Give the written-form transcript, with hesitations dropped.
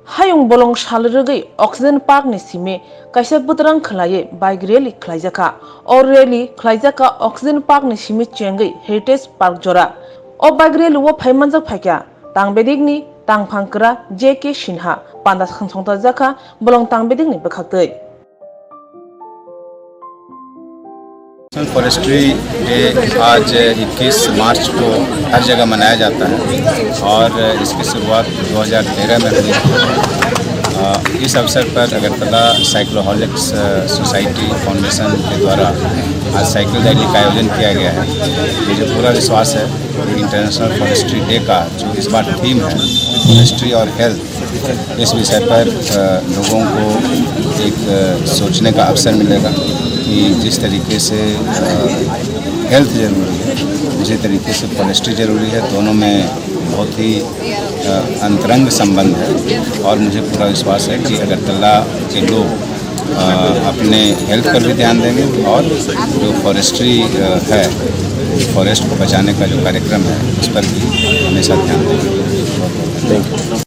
Hayung bolong shalrugay oxygen park ni sime kaisa butrang khlaye bike rally khlaijaka or rally khlaijaka oxygen park ni sime chengai heritage park jora o bike rally wo phaimanjak phaikya tangbedik ni tangphangkra JK Sinha pandas khangsongta jaka bolong tangbedik ni bakhaktei forestry day आज 21 मार्च को हर जगह मनाया जाता है और इसकी शुरुआत 2013 में हुई। इस अवसर पर अगरतला साइक्लोहॉलिक्स सोसाइटी फाउंडेशन के द्वारा आज साइकिल रैली का आयोजन किया गया है। मुझे पूरा विश्वास है कि इंटरनेशनल फॉरेस्ट्री डे का जो इस बार थीम है फॉरेस्ट्री और हेल्थ, इस विषय पर लोगों को एक सोचने का अवसर मिलेगा कि जिस तरीके से हेल्थ ज़रूरी है उसी तरीके से फॉरेस्ट्री ज़रूरी है। दोनों में बहुत ही अंतरंग संबंध है और मुझे पूरा विश्वास है कि अगरतला के लोग अपने हेल्थ पर भी ध्यान देंगे और जो फॉरेस्ट्री है, फॉरेस्ट को बचाने का जो कार्यक्रम है उस पर भी हमेशा ध्यान देंगे।